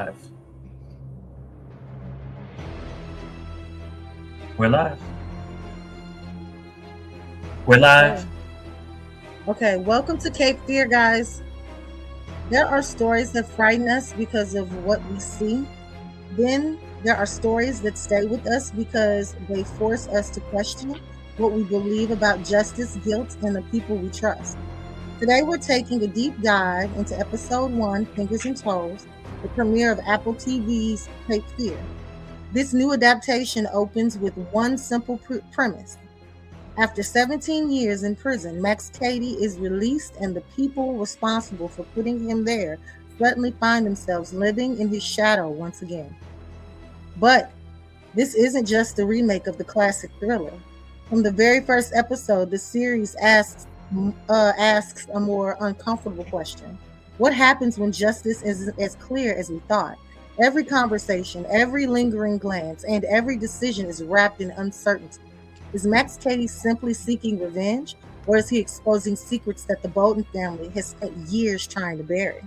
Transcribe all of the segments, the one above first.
live. We're live. We're live. Okay, welcome to Cape Fear, guys. There are stories that frighten us because of what we see. Then there are stories that stay with us because they force us to question what we believe about justice, guilt, and the people we trust. Today, we're taking a deep dive into episode 1, Fingers and Toes, the premiere of Apple TV's Cape Fear. This new adaptation opens with one simple premise. After 17 years in prison, Max Cady is released, and the people responsible for putting him there suddenly find themselves living in his shadow once again. But this isn't just a remake of the classic thriller. From the very first episode, the series asks a more uncomfortable question. What happens when justice isn't as clear as we thought? Every conversation, every lingering glance, and every decision is wrapped in uncertainty. Is Max Cady simply seeking revenge, or is he exposing secrets that the Bowden family has spent years trying to bury?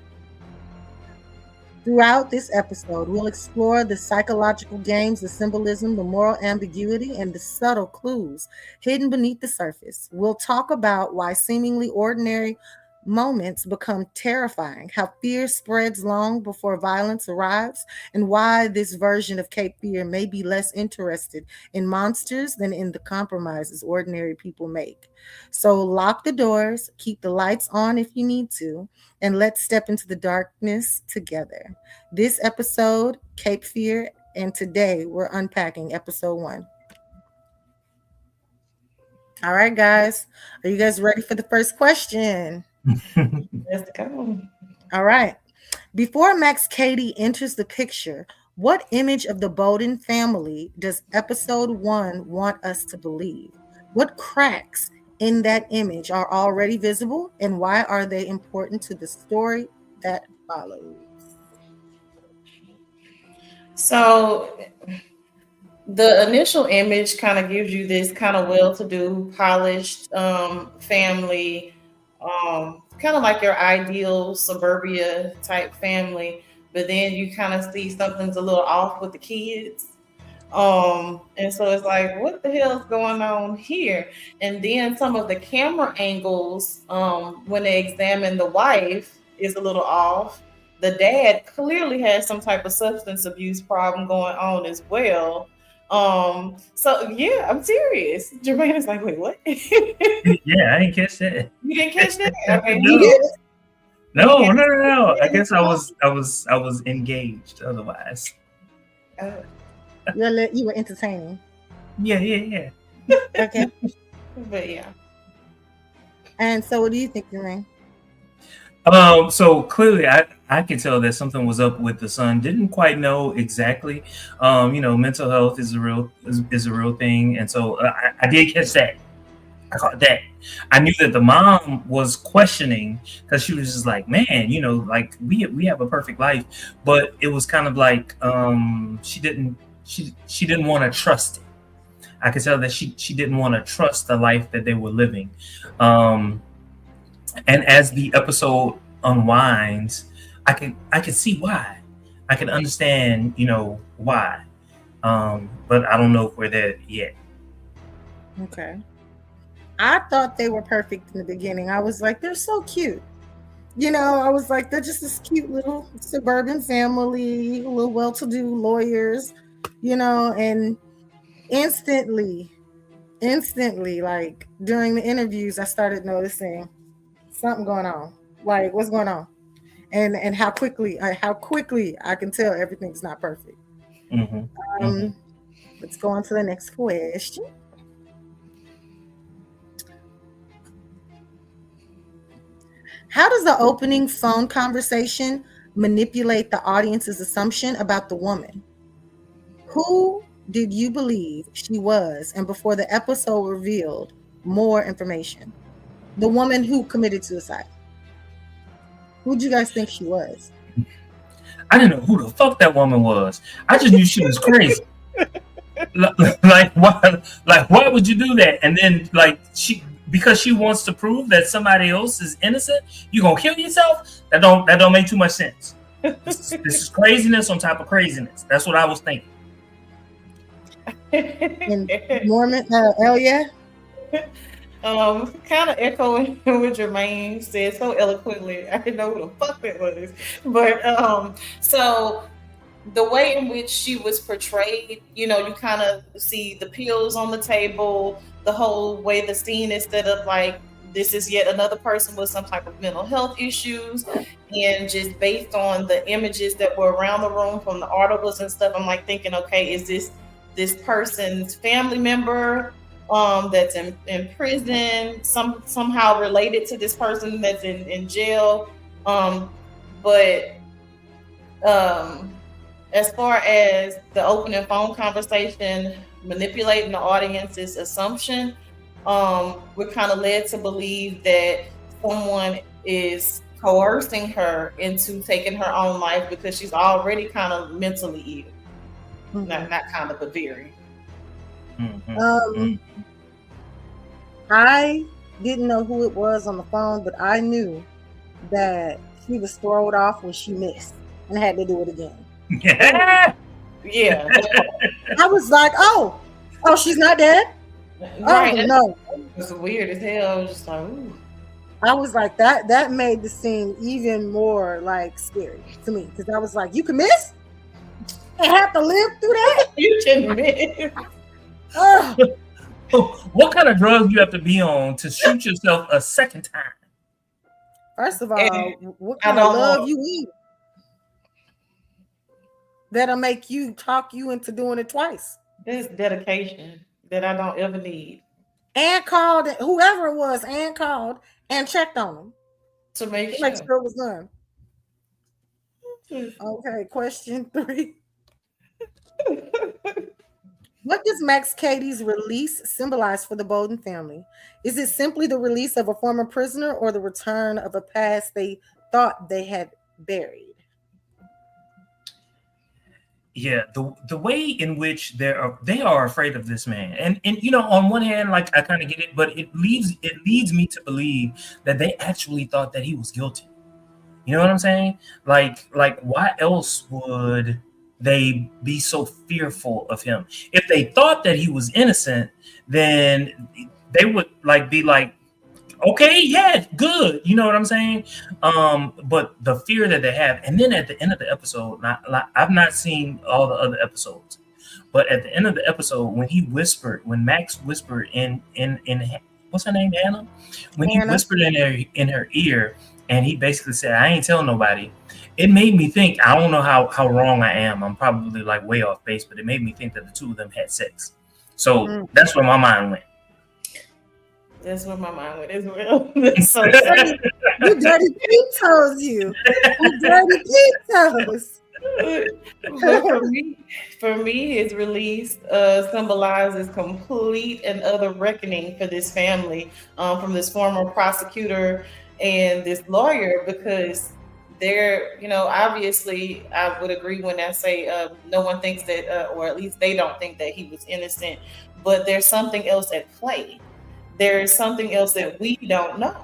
Throughout this episode, we'll explore the psychological games, the symbolism, the moral ambiguity, and the subtle clues hidden beneath the surface. We'll talk about why seemingly ordinary moments become terrifying, how fear spreads long before violence arrives, and why this version of Cape Fear may be less interested in monsters than in the compromises ordinary people make. So lock the doors, keep the lights on if you need to, and let's step into the darkness together. This episode, Cape Fear, and today we're unpacking episode 1. All right, guys. Are you guys ready for the first question? Let's go. All right. Before Max Cady enters the picture, what image of the Bowden family does episode 1 want us to believe? What cracks in that image are already visible, and why are they important to the story that follows? So the initial image kind of gives you this kind of well-to-do, polished family, kind of like your ideal suburbia type family. But then you kind of see something's a little off with the kids. And so it's like, what the hell's going on here? And then some of the camera angles, when they examine the wife, is a little off. The dad clearly has some type of substance abuse problem going on as well. So yeah, I'm serious. Jermaine is like, wait, what? Yeah, I didn't catch that. You didn't catch that? Okay. No. I guess I was engaged otherwise. You were entertaining. Yeah. Okay. But yeah. And so what do you think, Jermaine? So clearly I could tell that something was up with the son. Didn't quite know exactly. Mental health is a real thing. And so I did catch that. I caught that. I knew that the mom was questioning, because she was just like, man, like we have a perfect life. But it was kind of like she didn't want to trust it. I could tell that she didn't want to trust the life that they were living. And as the episode unwinds, I can see why. I can understand, why. But I don't know if we're there yet. Okay. I thought they were perfect in the beginning. I was like, they're so cute. I was like, they're just this cute little suburban family, little well-to-do lawyers, and instantly, like during the interviews, I started noticing something going on. Like, what's going on? And how quickly I can tell everything's not perfect. Mm-hmm. Let's go on to the next question. How does the opening phone conversation manipulate the audience's assumption about the woman? Who did you believe she was? And before the episode revealed more information, the woman who committed suicide. Who'd you guys think she was? I didn't know who the fuck that woman was. I just knew she was crazy. Like why would you do that? And then because she wants to prove that somebody else is innocent, you gonna kill yourself? That don't make too much sense. This is craziness on top of craziness. That's what I was thinking. And Norman, yeah. Kind of echoing what Jermaine said so eloquently. I didn't know who the fuck that was, but so the way in which she was portrayed, you know, you kind of see the pills on the table, the whole way the scene is set up, like this is yet another person with some type of mental health issues, and just based on the images that were around the room from the articles and stuff, I'm like thinking, okay, is this person's family member that's in prison, somehow related to this person that's in jail? But as far as the opening phone conversation manipulating the audience's assumption, we're kind of led to believe that someone is coercing her into taking her own life because she's already kind of mentally ill. Not kind of, but very. I didn't know who it was on the phone, but I knew that she was thrown off when she missed and had to do it again. Yeah. I was like, oh, she's not dead. Right. Oh no, it was weird as hell. I was just like, ooh. I was like, that made the scene even more like scary to me, because I was like, you can miss and have to live through that. You can miss. What kind of drugs you have to be on to shoot yourself a second time? First of all, what kind of love you eat that'll make you talk you into doing it twice? This dedication that I don't ever need. And called whoever it was, and called and checked on them to make sure it was done. Okay, question 3. What does Max Cady's release symbolize for the Bowden family? Is it simply the release of a former prisoner or the return of a past they thought they had buried? Yeah, the way in which they are afraid of this man, and you know, on one hand, like I kind of get it, but it leads me to believe that they actually thought that he was guilty. You know what I'm saying? Like why else would they be so fearful of him? If they thought that he was innocent, then they would be like, okay, yeah, good. You know what I'm saying? But the fear that they have, and then at the end of the episode, I've not seen all the other episodes, but at the end of the episode, when Max whispered in what's her name, Anna? When he whispered in her ear, and he basically said, I ain't telling nobody. It made me think, I don't know how wrong I am. I'm probably like way off base, but it made me think that the two of them had sex. So that's where my mind went. That's where my mind went as well. So you dirty peep-toes, you. You dirty peep-toes. For me, his release symbolizes complete and utter reckoning for this family, from this former prosecutor and this lawyer, because they're, you know, obviously I would agree when I say no one thinks that, or at least they don't think that he was innocent, but there's something else at play. There's something else that we don't know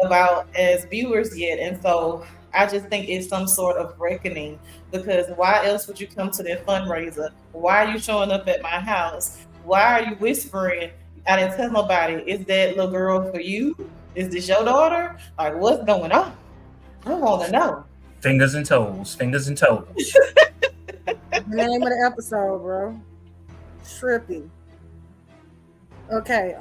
about as viewers yet. And so I just think it's some sort of reckoning, because why else would you come to that fundraiser? Why are you showing up at my house? Why are you whispering? I didn't tell nobody. Is that little girl for you? Is this your daughter? Like, what's going on? I want to know. Fingers and toes. The name of the episode, bro. Trippy. Okay,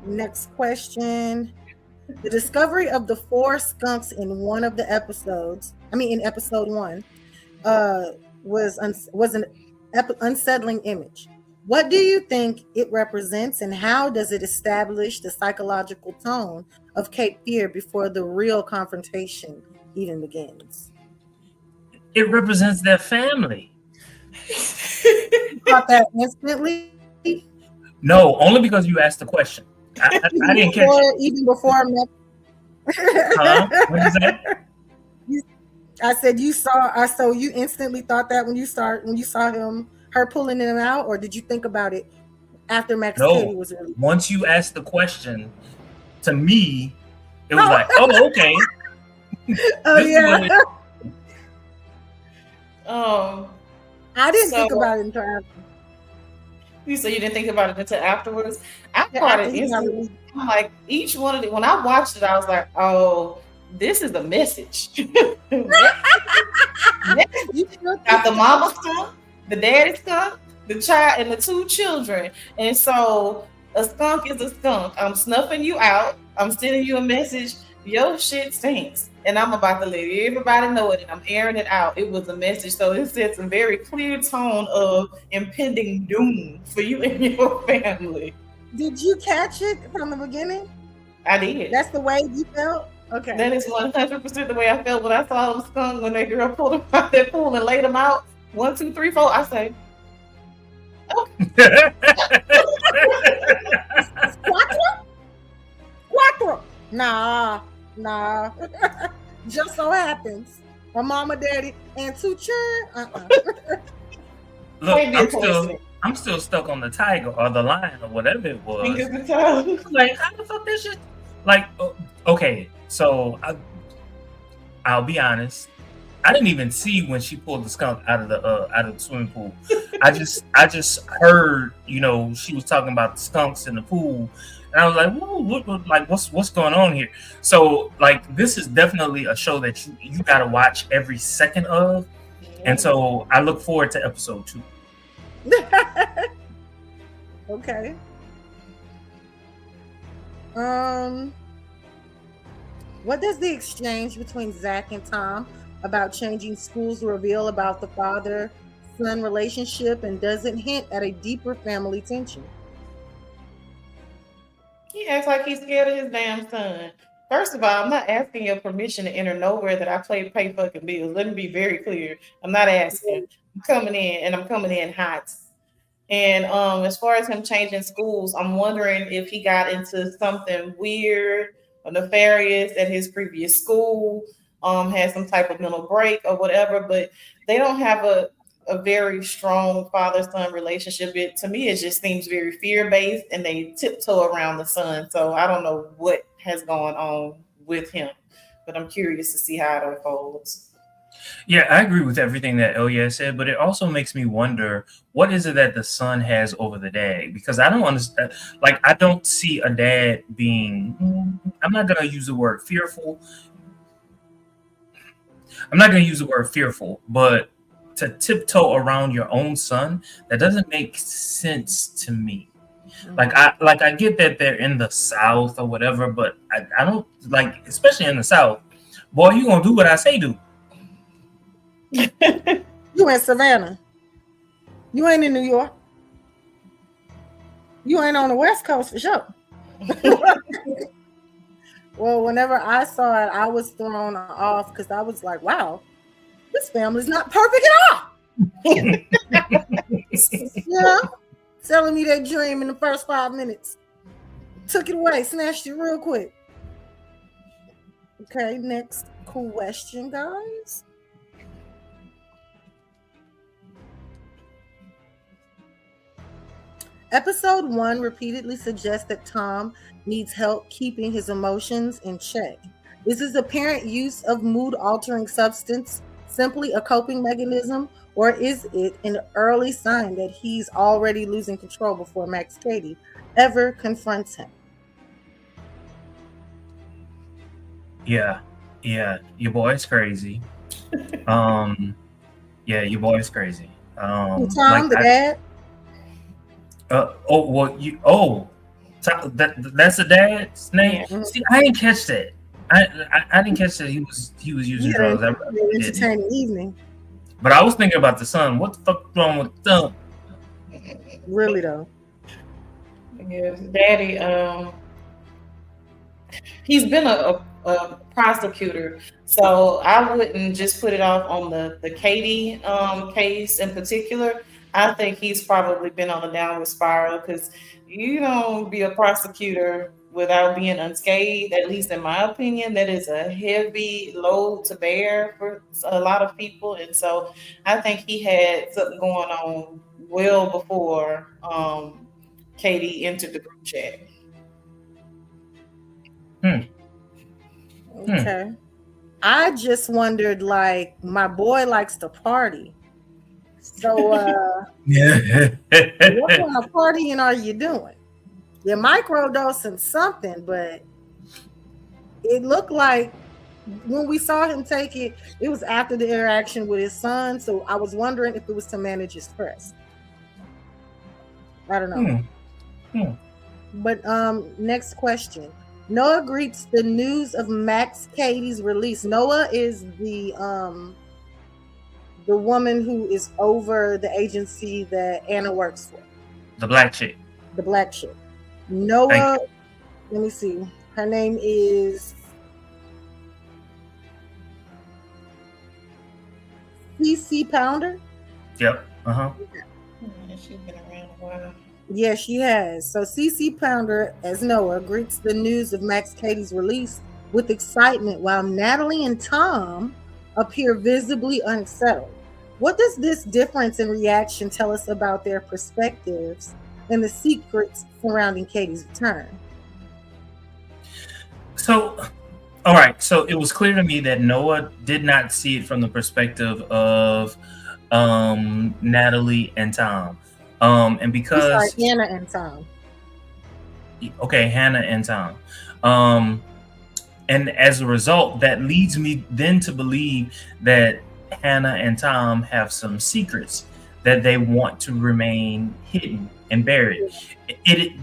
next question. The discovery of the 4 skunks in one of the episodes, in episode 1, was an unsettling image. What do you think it represents, and how does it establish the psychological tone of Cape Fear before the real confrontation even begins? It represents their family. You caught that instantly? No, only because you asked the question. I didn't catch it. Even before What is that? I said so you instantly thought that when you saw her pulling him out, or did you think about it after Max Cady was released? Once you asked the question, to me, It was like, oh, okay. Oh This is yeah. what it, Um, I didn't think so about it until after. you said you didn't think about it until afterwards. I Yeah, caught after it he got instantly. released. I'm like, each one of the when I watched it, I was like, oh, this is a message. You still Got think the that? mama skunk, the daddy skunk, the child, and the two children. And so a skunk is a skunk. I'm snuffing you out. I'm sending you a message. Your shit stinks. And I'm about to let everybody know it. And I'm airing it out. It was a message. So it sets a very clear tone of impending doom for you and your family. Did you catch it from the beginning? I did. That's the way you felt? Okay. That is 100% the way I felt when I saw them skunk when that girl pulled them out that pool and laid them out. 1, 2, 3, 4. I say, Quattro? Quattro. Nah. Just so happens. A mama, daddy, and two children. look, Maybe a coincidence. I'm still stuck on the tiger or the lion or whatever it was. Fingers and toes. Like, how the fuck this shit? Like, okay, so I'll be honest. I didn't even see when she pulled the skunk out of the swimming pool. I just heard, she was talking about the skunks in the pool, and I was like, whoa, like what's going on here? So like, this is definitely a show that you got to watch every second of, and so I look forward to episode 2. Okay. What does the exchange between Zach and Tom about changing schools reveal about the father-son relationship, and doesn't hint at a deeper family tension? He acts like he's scared of his damn son. First of all, I'm not asking your permission to enter nowhere that I pay fucking bills. Let me be very clear. I'm not asking. I'm coming in, and I'm coming in hot. And as far as him changing schools, I'm wondering if he got into something weird or nefarious at his previous school, had some type of mental break or whatever. But they don't have a very strong father-son relationship. To me, it just seems very fear-based, and they tiptoe around the son. So I don't know what has gone on with him, but I'm curious to see how it unfolds. Yeah, I agree with everything that Ilya said, but it also makes me wonder, what is it that the son has over the dad? Because I don't understand. Like, I don't see a dad being. I'm not gonna use the word fearful. But to tiptoe around your own son, that doesn't make sense to me. Like I get that they're in the South or whatever, but I don't like, especially in the South. Boy, you gonna do what I say do. You in Savannah. You ain't in New York. You ain't on the West Coast for sure. Well, whenever I saw it, I was thrown off because I was like, wow, this family's not perfect at all. Yeah. Telling me that dream in the first 5 minutes. Took it away, snatched it real quick. Okay, next question, guys. Episode 1 repeatedly suggests that Tom needs help keeping his emotions in check. Is his apparent use of mood-altering substance simply a coping mechanism, or is it an early sign that he's already losing control before Max Cady ever confronts him? Yeah, your boy's crazy. Yeah, your boy's crazy. Tom, Like the dad? That's the dad's name. Yeah. See, I didn't catch that. I didn't catch that he was using drugs. I really didn't. Entertaining evening. But I was thinking about the son. What the fuck is wrong with the son? Really though. Yes, daddy. He's been a prosecutor, so I wouldn't just put it off on the Katie case in particular. I think he's probably been on a downward spiral, because you don't be a prosecutor without being unscathed. At least in my opinion, that is a heavy load to bear for a lot of people, and so I think he had something going on well before Katie entered the group chat. Hmm. Okay. I just wondered, like, my boy likes to party. So, Yeah. what kind of partying are you doing? You're microdosing something, but it looked like when we saw him take it, it was after the interaction with his son. So I was wondering if it was to manage his stress. I don't know. Hmm. Hmm. But next question. Noah greets the news of Max Cady's release. Noah is the woman who is over the agency that Anna works for. The black chick. The black chick. Thank Noah, you. let me see. Her name is CC Pounder. Yep. Uh-huh. She's been around a while. Yeah, she has. So CC Pounder, as Noah, greets the news of Max Cady's release with excitement, while Natalie and Tom appear visibly unsettled. What does this difference in reaction tell us about their perspectives and the secrets surrounding Katie's return? So, all right. So it was clear to me that Noah did not see it from the perspective of Natalie and Tom. And I'm sorry, because Anna and Tom. okay, Hannah and Tom. And as a result, that leads me then to believe that Hannah and Tom have some secrets that they want to remain hidden and buried. It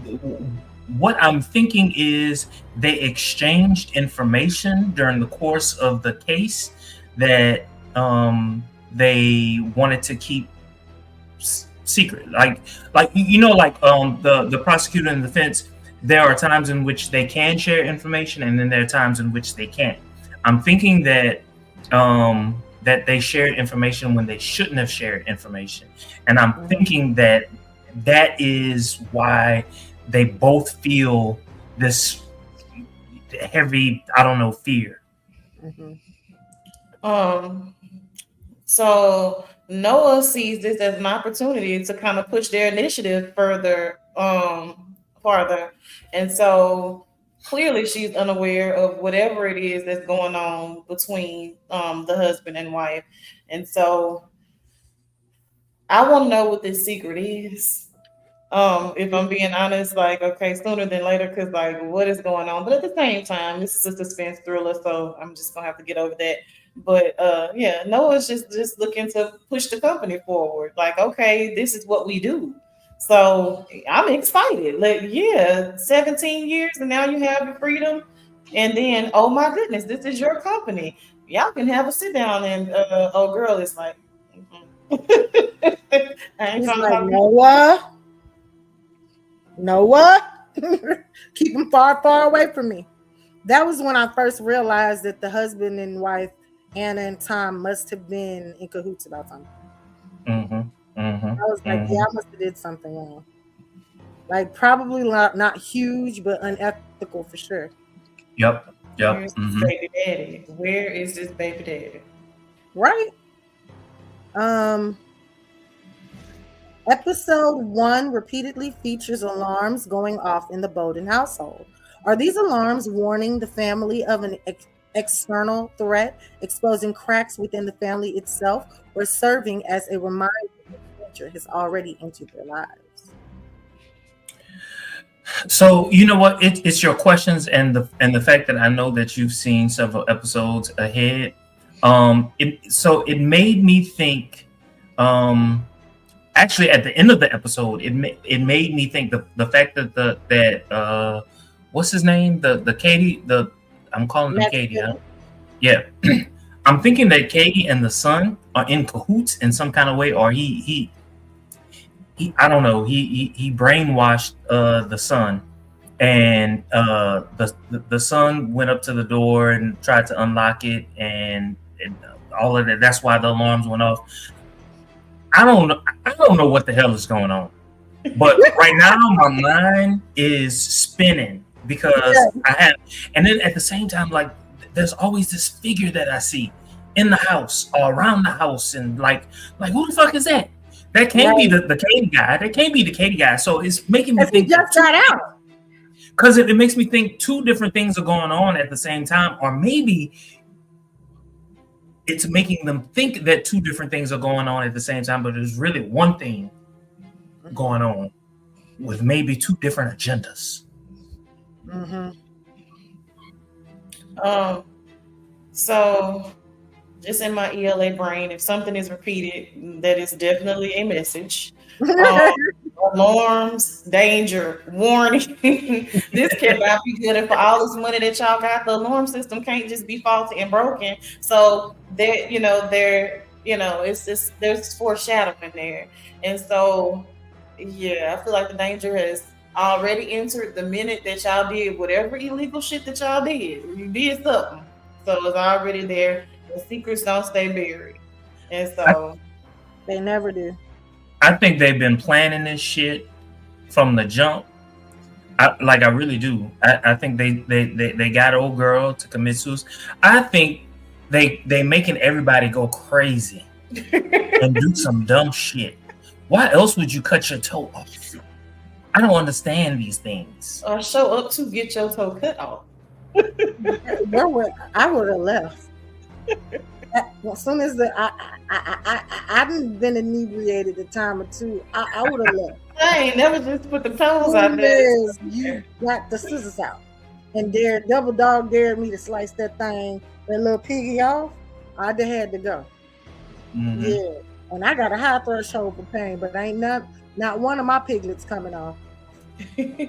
what I'm thinking is they exchanged information during the course of the case that they wanted to keep secret. Like the prosecutor and the defense, there are times in which they can share information, and then there are times in which they can't. I'm thinking that that they shared information when they shouldn't have shared information, and I'm thinking that that is why they both feel this heavy, I don't know, fear. So Noah sees this as an opportunity to kind of push their initiative farther. And so clearly she's unaware of whatever it is that's going on between the husband and wife. And so I want to know what this secret is. If I'm being honest, like, okay, sooner than later, because like, what is going on? But at the same time, this is a suspense thriller, so I'm just gonna have to get over that. But yeah, Noah's just looking to push the company forward. Like, okay, this is what we do. So I'm excited. Like, yeah, 17 years, and now you have your freedom. And then, oh my goodness, this is your company. Y'all can have a sit down, and oh girl, it's like, I ain't He's trying like, to Noah, keep him far, far away from me. That was when I first realized that the husband and wife, Anna and Tom, must have been in cahoots about something. I was like, yeah, I must have did something wrong. Like, probably not huge, but unethical for sure. Yep. Where's this baby daddy? Where is this baby daddy? Right. Episode 1 repeatedly features alarms going off in the Bowden household. Are these alarms warning the family of an external threat, exposing cracks within the family itself, or serving as a reminder that danger has already entered their lives? So you know what? It's your questions and the fact that I know that you've seen several episodes ahead. It made me think. Actually, at the end of the episode, it made me think the fact that what's his name, the Katie, I'm calling him Katie. Yeah, I'm thinking that Katie and the son are in cahoots in some kind of way, or he I don't know, he brainwashed the son, and the son went up to the door and tried to unlock it, and all of that. That's why the alarms went off. I don't know what the hell is going on, but right now my mind is spinning because I have, and then at the same time, like, there's always this figure that I see in the house or around the house, and like who the fuck is that? That can't be the Katie guy. That can't be the Katie guy. So it's making me think he just got out. because it makes me think two different things are going on at the same time, or maybe it's making them think that two different things are going on at the same time, but there's really one thing going on with maybe two different agendas. Mm-hmm. So just in my ELA brain, if something is repeated, that is definitely a message. Alarms, danger, warning. This cannot be good. And for all this money that y'all got, the alarm system can't just be faulty and broken. So it's there's foreshadowing there. And so yeah, I feel like the danger has already entered the minute that y'all did whatever illegal shit that y'all did. You did something. So it's already there. The secrets don't stay buried. And so they never do. I think they've been planning this shit from the jump. I really do. I think they got old girl to commit suicide. I think they making everybody go crazy and do some dumb shit. Why else would you cut your toe off? I don't understand these things. Or show up to get your toe cut off. I would have left. As soon as I hadn't been inebriated a time or two, I would have left. I ain't never just put the toes out there. You got the scissors out and double dog dared me to slice that little piggy off, I'd have had to go. Mm-hmm. Yeah, and I got a high threshold for pain, but ain't not one of my piglets coming off. And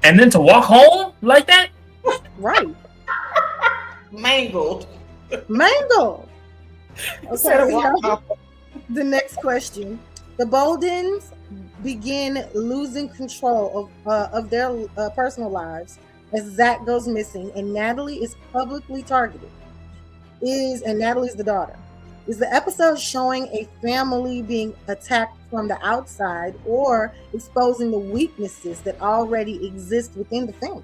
then to walk home like that, right? Mangled. Okay, the next question. The Bowdens begin losing control of their personal lives as Zach goes missing and Natalie is publicly targeted. And Natalie's the daughter. Is the episode showing a family being attacked from the outside or exposing the weaknesses that already exist within the family?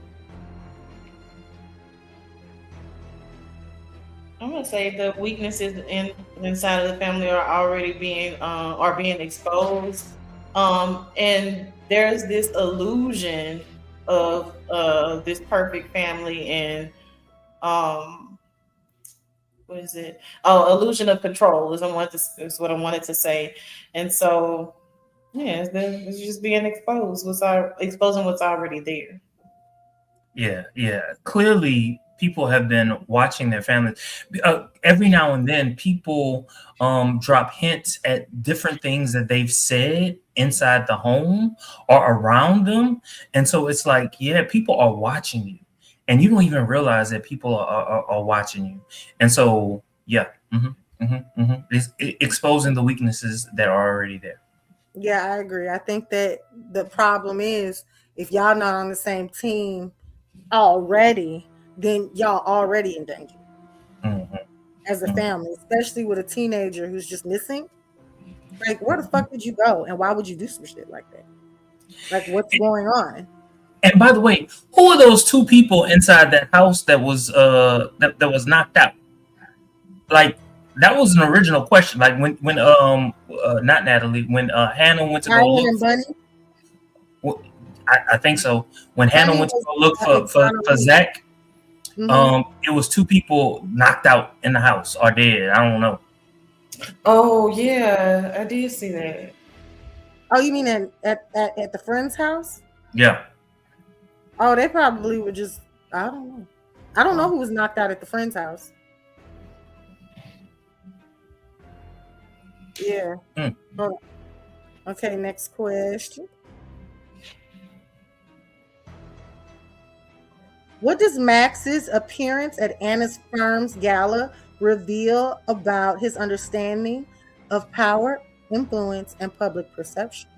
I'm gonna say the weaknesses inside of the family are already being exposed, and there's this illusion of this perfect family and what is it? Oh, illusion of control is what I wanted to say, and so yeah, it's just being exposed. Exposing what's already there. Yeah. Clearly, people have been watching their families. Every now and then, people drop hints at different things that they've said inside the home or around them. And so it's like, yeah, people are watching you. And you don't even realize that people are watching you. And so, yeah, It's exposing the weaknesses that are already there. Yeah, I agree. I think that the problem is if y'all not on the same team already, then y'all already in danger as a family, especially with a teenager who's just missing. Like, where the fuck did you go? And why would you do some shit like that? Like, what's going on? And by the way, who are those two people inside that house that was that was knocked out? Like, that was an original question. Like when not Natalie, when Hannah went to go look for, I think so. When Hannah went to go look for Zach, it was two people knocked out in the house or dead. I don't know. Oh yeah, I did see that. Oh, you mean at the friend's house? Yeah. Oh, they probably were just, I don't know. I don't know who was knocked out at the friend's house. Yeah. Okay, next question. What does Max's appearance at Anna's firm's gala reveal about his understanding of power, influence, and public perception?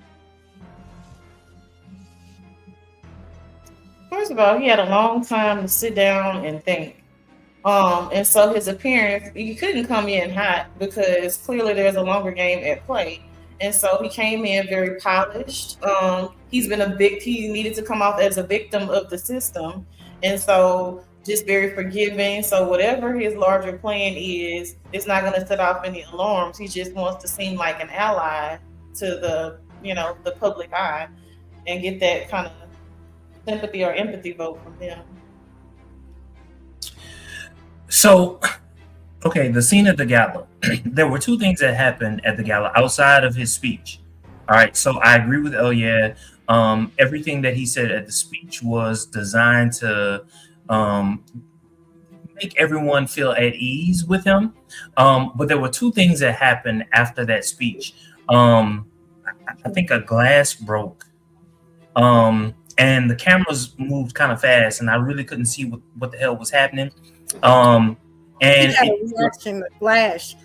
First of all, he had a long time to sit down and think. And so his appearance, he couldn't come in hot because clearly there's a longer game at play. And so he came in very polished. He's been he needed to come off as a victim of the system. And so just very forgiving. So whatever his larger plan is, it's not going to set off any alarms. He just wants to seem like an ally to the public eye. and get that kind of sympathy or empathy vote from them. So, okay, the scene at the gala. There were two things that happened at the gala outside of his speech. All right, so I agree with Elyad. Everything that he said at the speech was designed to um, make everyone feel at ease with him. But there were two things that happened after that speech. I think a glass broke, and the cameras moved kind of fast, and I really couldn't see what the hell was happening. And he had a reaction. The flash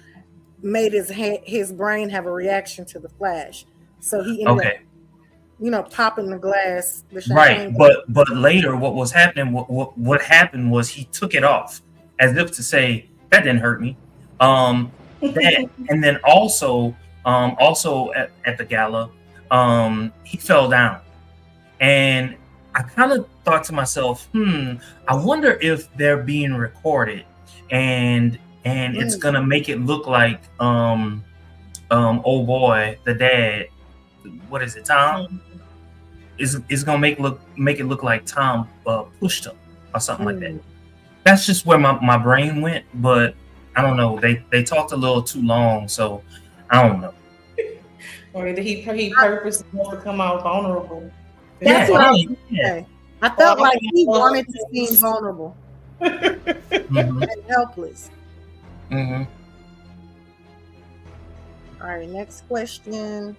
made his brain have a reaction to the flash, so he ended up, popping the glass. Right, but later, what was happening? What happened was he took it off, as if to say that didn't hurt me. That, and then also at the gala, he fell down, and I kind of thought to myself, I wonder if they're being recorded, and it's gonna make it look like oh boy, the dad, what is it, Tom? Is gonna make it look like Tom pushed him or something like that. That's just where my brain went, but I don't know. They talked a little too long, so I don't know. Or either he purposely wants to come out vulnerable. That's what I was gonna say. I felt like he wanted to seem vulnerable and helpless. Mm-hmm. All right, next question.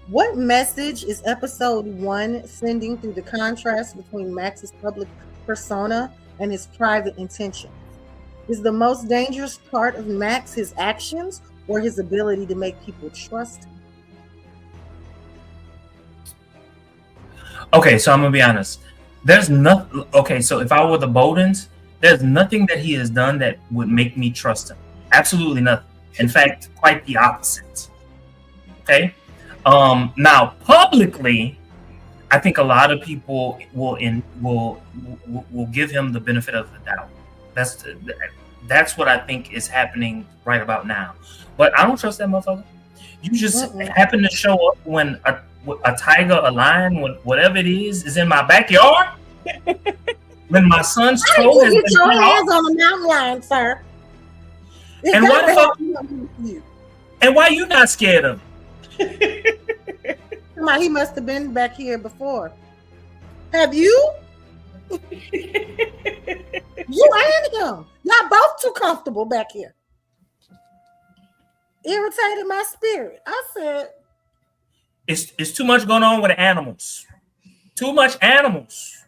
What message is episode 1 sending through the contrast between Max's public persona and his private intentions? Is the most dangerous part of Max his actions or his ability to make people trust him? Okay, so I'm gonna be honest. There's nothing. Okay, so if I were the Bowdens, there's nothing that he has done that would make me trust him. Absolutely nothing. In fact, quite the opposite. Okay. Now publicly, I think a lot of people will give him the benefit of the doubt. That's what I think is happening right about now. But I don't trust that motherfucker. You just happen to show up when a tiger, a lion, whatever it is in my backyard. When my son's toe has been your hands on a mountain lion, sir. And why the fuck? And why you not scared of him? He must have been back here before. Have you? You and him. Y'all both too comfortable back here. Irritated my spirit. I said, it's too much going on with the animals. Too much animals.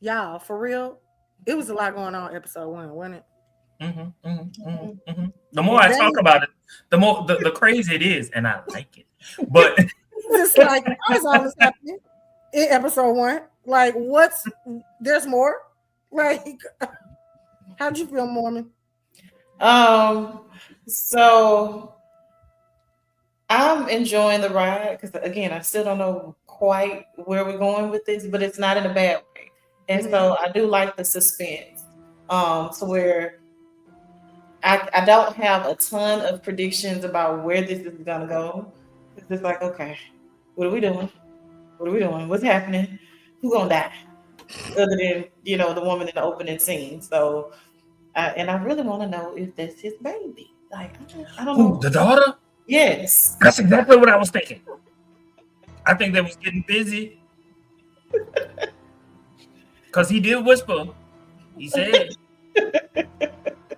Y'all, for real, it was a lot going on episode 1, wasn't it? The more I talk about it, the more the crazy it is, and I like it. But it's like, what's all this happening in episode 1? Like, there's more? Like, how'd you feel, Mormon? So I'm enjoying the ride because, again, I still don't know quite where we're going with this, but it's not in a bad way. And so I do like the suspense, to where I don't have a ton of predictions about where this is gonna go. It's just like, okay, what are we doing? What are we doing? What's happening? Who's gonna die? Other than the woman in the opening scene. So, and I really want to know if that's his baby. Like, I don't know. The daughter? Yes. That's exactly what I was thinking. I think they was getting busy. Because he did whisper. He said,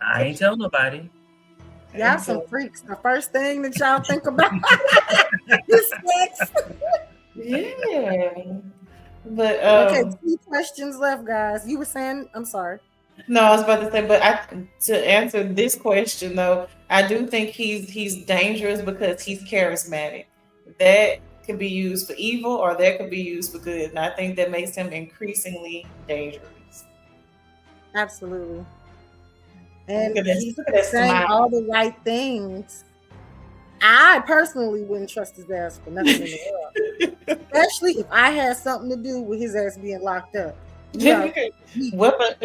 I ain't tell nobody. Y'all some freaks. The first thing that y'all think about is sex. Yeah. But okay, 2 questions left, guys. You were saying, I'm sorry. No, I was about to say, but to answer this question though, I do think he's dangerous because he's charismatic. That could be used for evil or that could be used for good. And I think that makes him increasingly dangerous. Absolutely. And he's saying all the right things. I personally wouldn't trust his ass for nothing in the world. Especially if I had something to do with his ass being locked up. If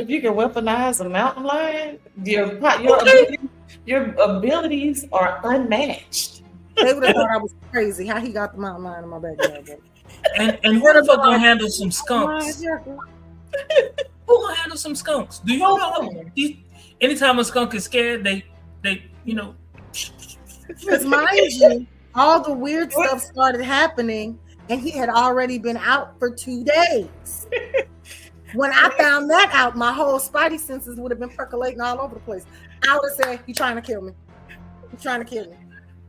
you can weaponize a mountain lion, your abilities are unmatched. They would have thought I was crazy. How he got the mountain lion in my backyard? And who the fuck gonna handle some skunks? Who gonna handle some skunks? Do you know? Anytime a skunk is scared, they Because mind you, all the weird stuff started happening, and he had already been out for 2 days. When I found that out, my whole spidey senses would have been percolating all over the place. I would have said, "You're trying to kill me. You're trying to kill me."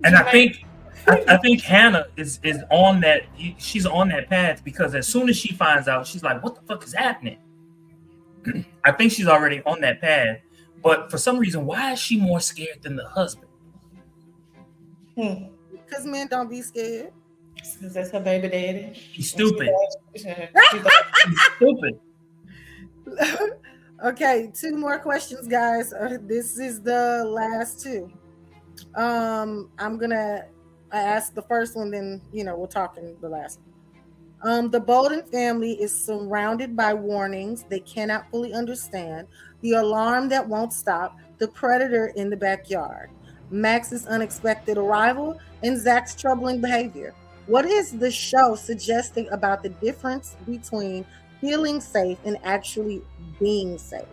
And I think Hannah is on that. She's on that path because as soon as she finds out, she's like, "What the fuck is happening?" I think she's already on that path, but for some reason, why is she more scared than the husband? Because men don't be scared. Because that's her baby daddy. He's stupid. He's stupid. Okay, 2 more questions, guys. This is the last 2. I'm gonna ask the first one, then we'll talk in the last one. The Bowden family is surrounded by warnings they cannot fully understand, the alarm that won't stop, the predator in the backyard, Max's unexpected arrival, and Zach's troubling behavior. What is the show suggesting about the difference between feeling safe and actually being safe?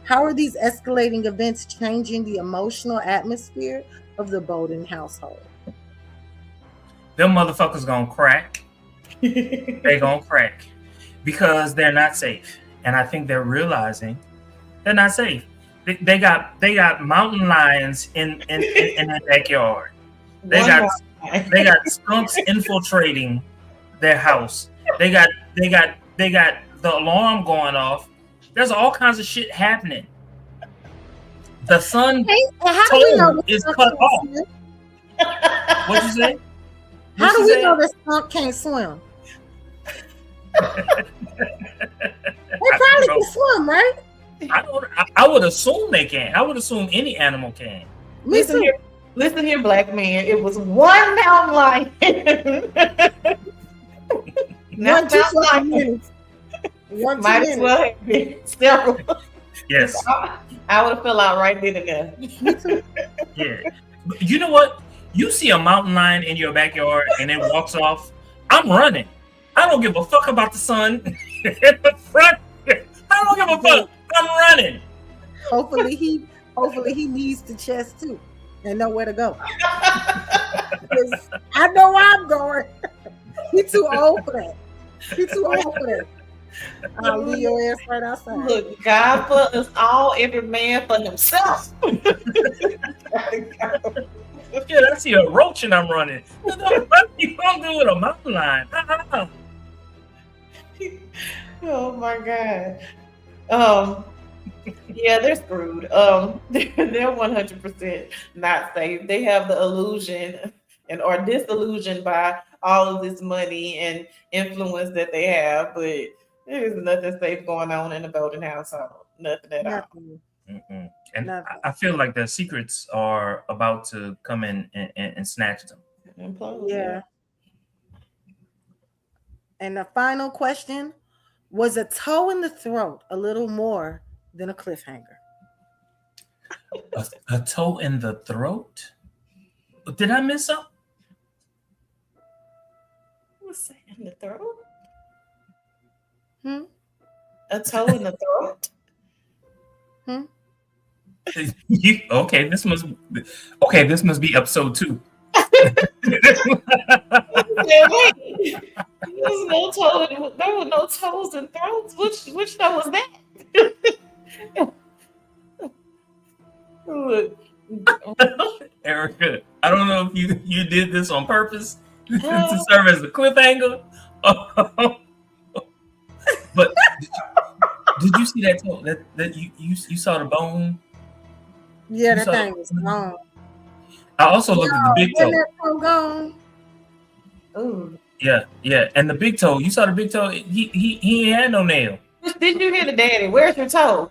How are these escalating events changing the emotional atmosphere of the Bowden household? Them motherfuckers gonna crack. They gonna crack because they're not safe, and I think they're realizing they're not safe. They got mountain lions in their backyard. They got skunks infiltrating their house. They got the alarm going off. There's all kinds of shit happening. The sun is cut off. What'd you say? How do we know the skunk can't swim? They probably can swim, right? I would assume they can. I would assume any animal can. Listen here, black man. It was one mountain lion. Not mountain lion. Might as well have been several. Yes. I would have fell out right then and there. Yeah. You know what? You see a mountain lion in your backyard and it walks off, I'm running. I don't give a fuck about the sun in the front. I don't give a fuck. I'm running. Hopefully he needs the chest too and know where to go. I know where I'm going. He's too old for that. I'll leave your ass right outside. Look, God for us all, every man for himself. Yeah, I see a roach and I'm running. What you gonna do with a mountain lion? Oh my God. Yeah, they're screwed. They're 100% not safe. They have the illusion or disillusioned by all of this money and influence that they have, but there's nothing safe going on in the Bowden household. Nothing at all. Mm-mm. And I feel like the secrets are about to come in and snatch them. Yeah. And the final question, was a toe in the throat a little more than a cliffhanger? A toe in the throat? Did I miss something? What's that in the throat? Hmm? A toe in the throat? Okay, this must be episode 2. There were no toes and throats. Which toe was that? Erica, I don't know if you did this on purpose to serve as a cliffhanger, but did you see that toe? That you saw the bone? Yeah, that thing was gone. I also looked at the big toe. That toe gone? Ooh. Yeah, and the big toe. You saw the big toe. He ain't had no nail. Did you hear the daddy? Where's your toe?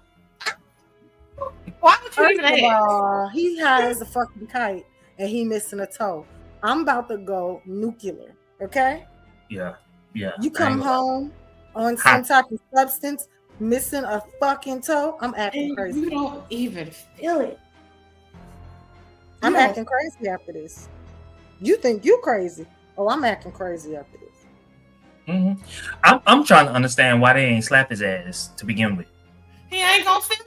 Why would you even ask? He high as a fucking kite and he missing a toe. I'm about to go nuclear. Okay. Yeah. You come home on some type of substance, missing a fucking toe. I'm acting crazy. You don't even feel it. I'm acting crazy after this. You think you crazy? Oh, I'm acting crazy after this. Mm-hmm. I'm trying to understand why they ain't slap his ass to begin with. He ain't gonna feel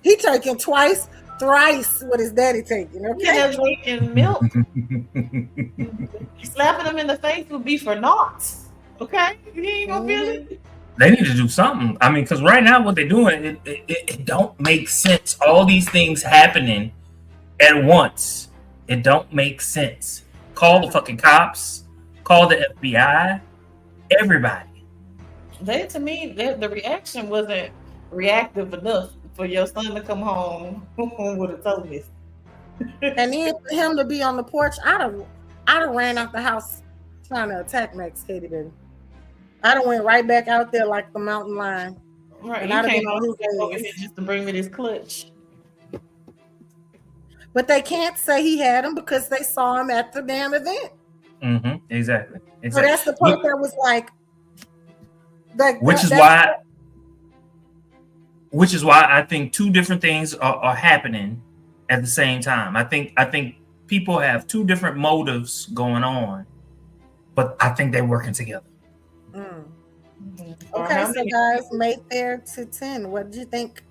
He taking twice, thrice what his daddy taking. Okay, drinking milk. Slapping him in the face would be for naught. Okay, he ain't gonna feel it. They need to do something. I mean, because right now what they're doing, it don't make sense. All these things happening at once. It don't make sense. Call the fucking cops. Call the FBI. Everybody. To me, the reaction wasn't reactive enough for your son to come home with a toe missing. And then for him to be on the porch, I'd have ran out the house trying to attack Max Cady, baby. I'd have went right back out there like the mountain lion. Right, and you I'd have came been on over his here ass. just to bring me this clutch. But they can't say he had him because they saw him at the damn event. Mm-hmm. Exactly. So that's the part that was like which is why I think two different things are happening at the same time. I think people have two different motives going on, but I think they're working together. Okay, so guys, Mayfair to 10. What did you think?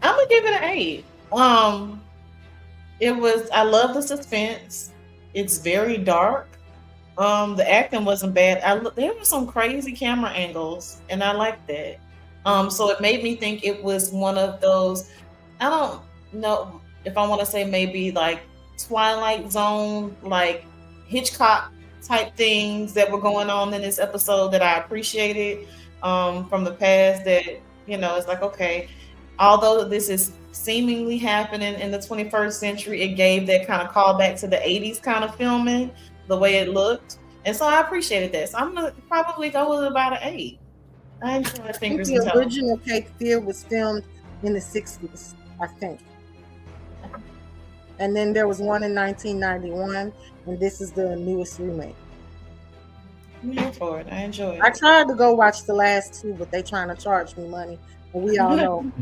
I'm gonna give it an 8. I love the suspense. It's very dark. The acting wasn't bad. There were some crazy camera angles, and I liked that. So it made me think it was one of those. I don't know if I want to say maybe like Twilight Zone, like Hitchcock type things that were going on in this episode that I appreciated from the past. That it's like, okay, although this is seemingly happening in the 21st century, it gave that kind of callback to the 80s kind of filming, the way it looked. And so I appreciated that. So I'm going to probably go with about an 8. I enjoyed Fingers and Toes. The original Cape Fear was filmed in the 60s, I think. And then there was one in 1991, and this is the newest remake. I'm here for it. I enjoy it. I tried to go watch the last two, but they trying to charge me money. And we all know.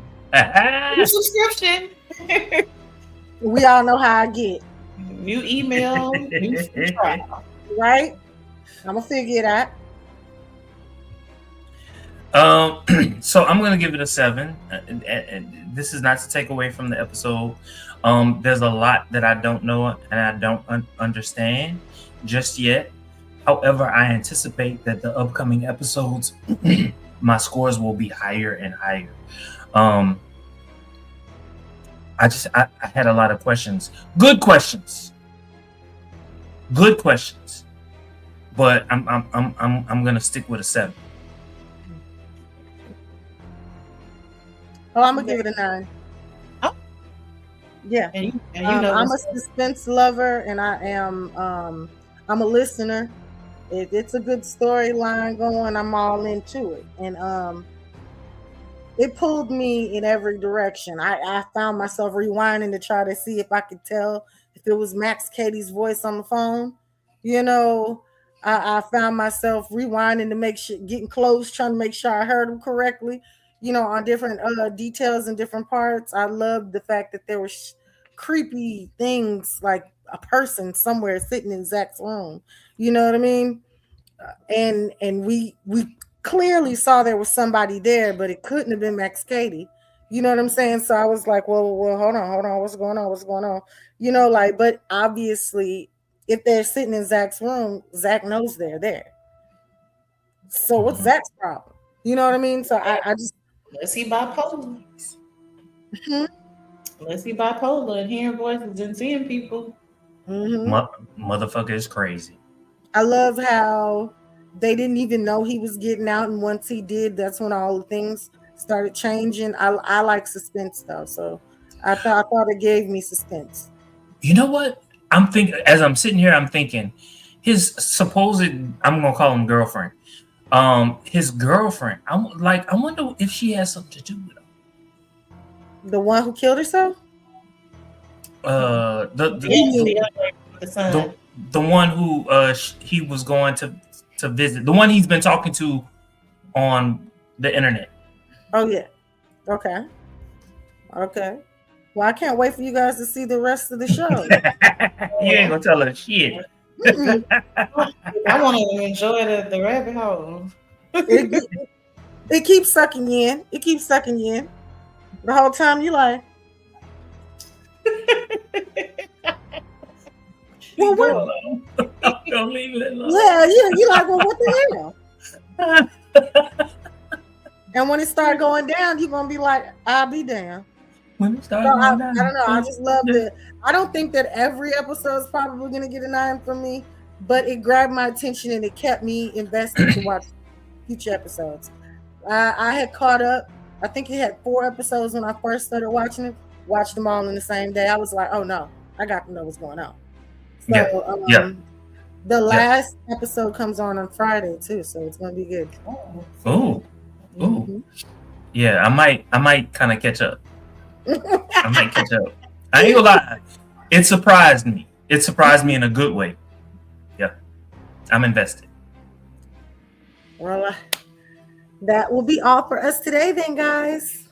Subscription. We all know how I get. New email, new trial. Right? I'm going to figure it out. So I'm going to give it a 7. This is not to take away from the episode. There's a lot that I don't know and I don't understand just yet. However, I anticipate that the upcoming episodes, my scores will be higher and higher. I had a lot of questions. Good questions. But I'm gonna stick with a 7. Oh, I'm gonna give it a 9. Oh. Yeah. And I'm a suspense lover, and I'm a listener. It's a good storyline going. I'm all into it, and it pulled me in every direction. I found myself rewinding to try to see if I could tell if it was Max Cady's voice on the phone. I found myself rewinding to make sure, getting close, trying to make sure I heard him correctly. On different details and different parts. I loved the fact that there were creepy things like a person somewhere sitting in Zach's room. You know what I mean? And we clearly saw there was somebody there, but it couldn't have been Max Cady. You know what I'm saying? So I was like, well, hold on. What's going on? But obviously, if they're sitting in Zach's room, Zach knows they're there. So what's Zach's problem? You know what I mean? So I just... Let's see bipolar. Let's see bipolar and hearing voices and seeing people. Motherfucker is crazy. I love how they didn't even know he was getting out, and once he did, that's when all the things started changing. I like suspense though, so I thought it gave me suspense. You know what? I'm thinking as I'm sitting here. I'm thinking his supposed, I'm gonna call him girlfriend. His girlfriend. I wonder if she has something to do with him. The one who killed herself. The one who he was going to visit. The one he's been talking to on the internet. Oh yeah. Okay. Okay. Well, I can't wait for you guys to see the rest of the show. You ain't gonna tell us shit. Mm-mm. I want to enjoy the rabbit hole. It, it keeps sucking you in. It keeps sucking you in. The whole time you like, well, Leave it what? alone. Don't leave it alone. Yeah, you like, well, what the hell? And when it start going down, you're gonna be like, I'll be down. When it starts So I going down. don't know. I just love the. I don't think that every episode is probably gonna get a 9 from me, but it grabbed my attention and it kept me invested to watch future episodes. I had caught up. I think it had 4 episodes when I first started watching it. Watched them all in the same day. I was like, oh no, I got to know what's going on. So the last episode comes on Friday too, so it's gonna be good. Oh. Yeah, I might kind of catch up. I might catch up. I ain't gonna lie. It surprised me. It surprised me in a good way. Yeah, I'm invested. Well, that will be all for us today, then, guys.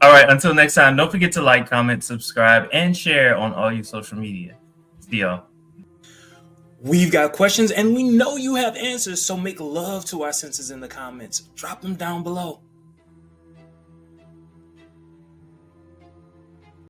All right. Until next time, don't forget to like, comment, subscribe, and share on all your social media. See y'all. We've got questions and we know you have answers, so make love to our senses in the comments. Drop them down below.